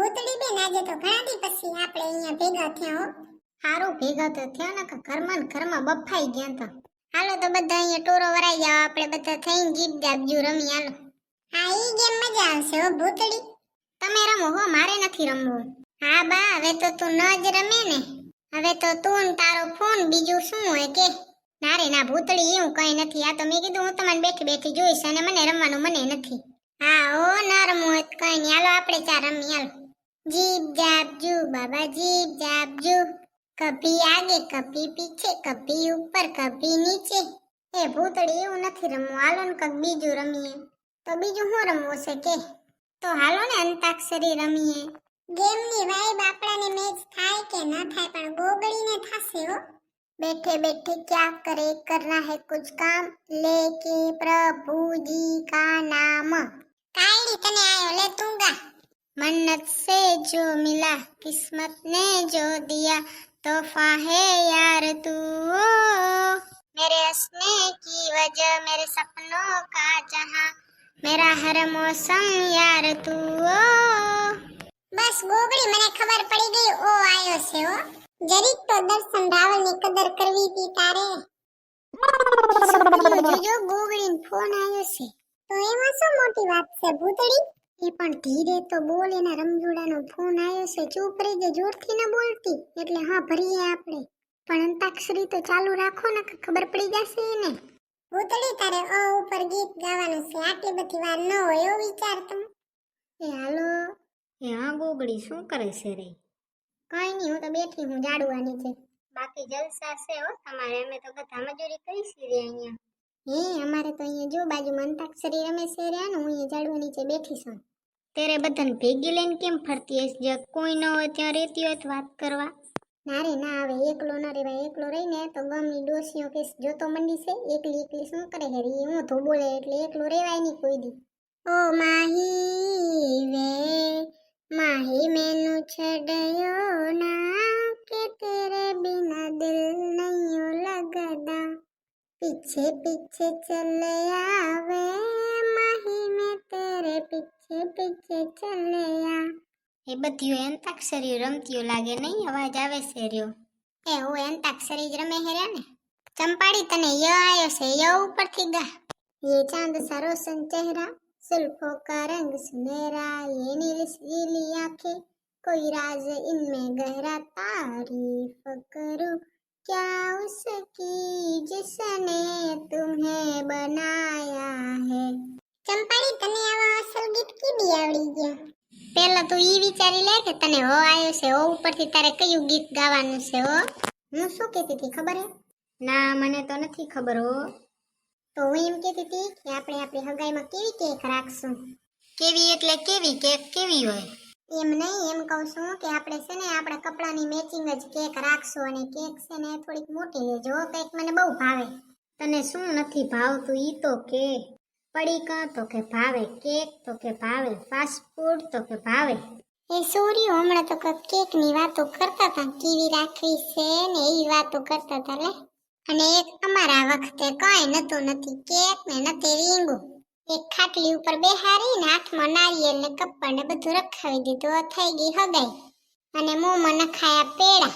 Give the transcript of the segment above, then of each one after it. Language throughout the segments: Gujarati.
ભૂતળી બેન આજે તો ઘણા દી પછી આપણે અહીંયા ભેગા થયા હો. હારું ભેગા તો થયા ને કે ઘરમાં ને ઘરમાં બફાઈ ગયા તા. હાલો તો બધા અહીંયા ટોરો વરાઈ જાવ, આપણે બધા થઈને જીપ જાપજુ રમી હાલો. હા ઈ ગેમ મજા આવશે હો ભૂતળી. તમે રમો હો, મારે નથી રમવું. હા બા, હવે તો તું ન જ રમે ને. હવે તો તું ને તારો ફોન, બીજું શું હોય કે. ના રે ના ભૂતળી, એવું કઈ નથી. આ તો મેં કીધું હું તમારે બેઠી બેઠી જોઈશ અને મને રમવાનું મને નથી. હા ઓ, ના રમવું હોય તો કઈ નહીં, હાલો આપણે ચાર રમી હાલો. जीप जापजू बाबा जीप जापजू, कभी आगे कभी पीछे कभी ऊपर कभी નીચે. એ ભૂતળી એવું નથી રમવું, હાલો ને કંઈક બીજું રમીએ. તો બીજું શું રમવું છે કે? તો હાલો ને અંતાક્ષરી રમીએ. ગેમની વાઇબ આપણાને મેચ થાય કે ના થાય પણ ગોગળીને થાશે હો. बैठे बैठे क्या करे, करना है कुछ काम, लेके प्रभु जी का नाम. કાયડી તને આયો લે તું ગા. मन्नत से जो मिला, किस्मत ने जो दिया, तोहफा है यार तू. मेरे हंसने की वजह, मेरे सपनों का जहां, मेरा हर मौसम यार तू. બસ ગોગળી, મને ખબર પડી ગઈ ઓ આયો છે હો. જરીક તો દર્શન રાવલની કદર કરવી હતી તારે. જોજો ગોગળીનો ફોન આવ્યો છે. તો એમાં શું મોટી વાત છે ભૂતળી? એ પણ ધીરે તો બોલ, એના રમજોડાનો ફોન આવ્યો છે. ચૂપ રહી જે, જોરથી ન બોલતી, એટલે હા ભરીએ આપણે. પણ અંતાક્ષરી તો ચાલુ રાખો ને, ખબર પડી જશે એને. ભૂતળી, તારે અ ઉપર ગીત ગાવાનું છે, આટલી બધી વાર ન હોય એવો વિચાર તું. એ હાલો. એ હા ગોગડી, શું કરે છે રે? કઈ નહીં, હું તો બેઠી હું જાડવાની છે. બાકી જલસા છે હો તમારે, અમે તો બધા મજૂરી કરીશી રે અહીંયા. અમારે તો અહીંયા જો બાજુમાં અંતાક્ષરી રમે છે રે, ને હું અહીંયા ઝાડવા નીચે બેઠી છું. તેરે બધાને ભેગી લઈને કેમ ફરતી હશે? જે કોઈ ન હોય ત્યાં રહેતી હોય તો વાત કરવા. ના રે ના, હવે એકલો ન રેવાય. એકલો રહીને તો ગામની ડોસીઓ કે જોતો મંડી છે, એકલી એકલી શું કરે હે રી, હું તો બોલે એટલે એકલો રેવાય નહીં કોઈ દી. ઓ માહી વે માહી મેનું છડયો ના, કે તેરે બિના દિલ નહીં લગતા, पीछे पीछे चले आवे माही में तेरे पीछे पीछे चले आ. એ બધી અંતાક્ષરી રમતીઓ લાગે નહીં, અવાજ આવે છે રહ્યો. એ હું અંતાક્ષરી જ રમે હેર્યા ને. ચંપાડી, તને ય આયો છે, ય ઉપરથી ગા. ये चांद सा रोशन चेहरा, जुल्फों का रंग सुनहरा, ये नीली आंखें, कोई राज इनमें गहरा, तारीफ करूं क्या उसकी जिसने तुम्हें बनाया है. ચંપાડી, તને આવા અસલ ગીત કીડી આવડી ગયા? પેલા તું ઈ વિચારી લે કે તને હો આયો છે, હો ઉપરથી તારે કયું ગીત ગાવાનું છે હો. હું શું કહેતી હતી ખબર હે? ના, મને તો નથી ખબર હો. તો હું એમ કહેતી હતી કે આપણે આપણી હગાઈમાં કેવી કેક રાખશું. કેવી એટલે કેવી કેક કેવી હોય? એમ નહીં, એમ કહું છું કે આપણે છે ને આપણા કપડાની મેચિંગ જ કેક રાખશું, અને કેક છે ને થોડીક મોટી લેજો. કેક મને બહુ ભાવે. તને શું નથી ભાવતું ઈ તો કે. પડીકા તો કે ભાવે, કેક તો કે ભાવે, ફાસ્ટ ફૂડ તો કે ભાવે. એ સૂર્ય હમણાં તો કેકની વાતો કરતા હતા, કેવી રાખવી છે ને એવી વાતો કરતા હતા લે. અને એક અમારા વખતે કઈ નતું, નથી કેક ને નથી રીંગું. એક ખાટલી ઉપર બેહારીને હાથમાં નારિયેળ ને કપ્પડ ને બધું રખાવી દીધું, થઈ ગઈ હગાઈ. અને મોંમાં નખાયા પેડા.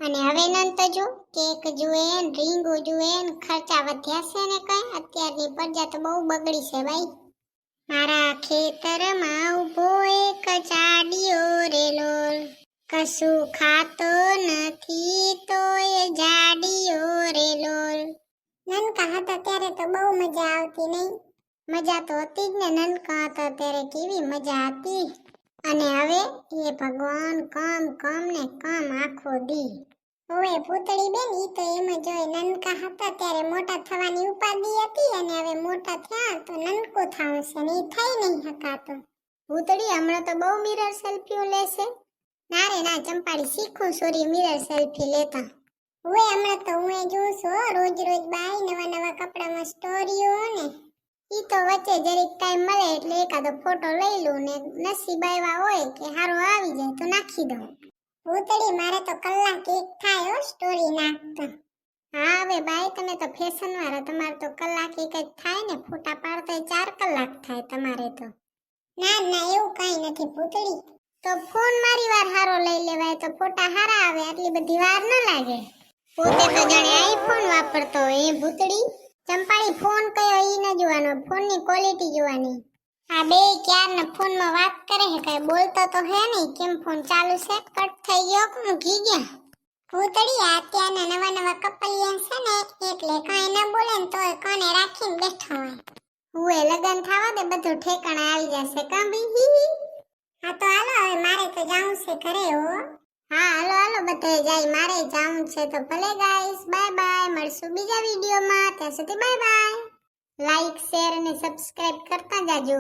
અને હવે નંત જો કેક જુએ ને રીંગું જુએ ને ખર્ચા વધ્યા છે ને કઈ. અત્યારની પ્રજા તો બહુ બગડી છે ભાઈ. મારા ખેતરમાં ઉભો એક ચાડિયો રે લોલ, કશું ખાતો નથી તો એ જાડિયો રે લોલ. નાનકા હતા ત્યારે તો બહુ મજા આવતી નહીં? મજા તો હતી જ ને, નાનકા હતા ત્યારે કેવી મજા હતી. અને હવે એ ભગવાન કામ કામ ને કામ આખો દી. ઓએ ભૂતળી બેન, ઈ તો એમ જ હોય. નાનકા હતા ત્યારે મોટા થવાની ઉપાધિ હતી, અને હવે મોટા થયા તો નનકો થાવું છે ને ઈ થઈ નહીં શકાતો. ભૂતળી, હમણાં તો બહુ મિરર સેલ્ફીઓ લેશે. ના રે ના ચંપાડી, શીખું સોરી મિરર સેલ્ફી લેતા. ઓએ હમણાં તો હું જોઉં છું રોજ રોજ બાઈ નવા નવા કપડામાં સ્ટોરીઓ ને. ઈ તો વચ્ચે જરીક ટાઈમ મળે એટલે એકાદો ફોટો લઈ લઉં, ને નસીબ આવ્યા હોય કે હારો આવી જાય તો નાખી દઉં. ભૂતળી, મારે તો કલાક એક થાય હો સ્ટોરી નાખતા. હા હવે બાઈ, તમે તો ફેશન વાળા, તમારે તો કલાક એક જ થાય ને, ફોટા પાડતા 4 કલાક થાય તમારે તો. ના ના, એવું કઈ નથી ભૂતળી. તો ફોન મારી વાર હારો લઈ લેવાય તો ફોટા હારા આવે, આટલી બધી વાર ન લાગે. પોતે તો જાણે આઈફોન વાપરતો હોય એ ભૂતડી. ચંપાળી ફોન કયો ઈ ન જોવાનો, ફોનની ક્વોલિટી જોવાની. આ બે ક્યારના ફોનમાં વાત કરે હે, કઈ બોલતો તો હે નહીં. કેમ ફોન ચાલુ છે? કટ થઈ ગયો કે ઊંઘી ગયા? ભૂતળી અત્યારના નવા નવા કપલિયા છે ને એટલે કાંઈ ન બોલે ને તોય કાને રાખીને બેઠો હોય. હુએ લગન થાવા દે, બધું ઠેકાણે આવી જશે. કાં બી? હા તો હાલો હવે મારે તો જાવું છે ઘરે હો. હા હાલો હાલો બધાય જાય, મારે જાવું છે. તો ભલે ગાઈસ, બાય બાય. મળશું બીજા વિડીયોમાં. ત્યાં સુધી બાય બાય. લાઈક શેર અને સબસ્ક્રાઇબ કરતા જાજો.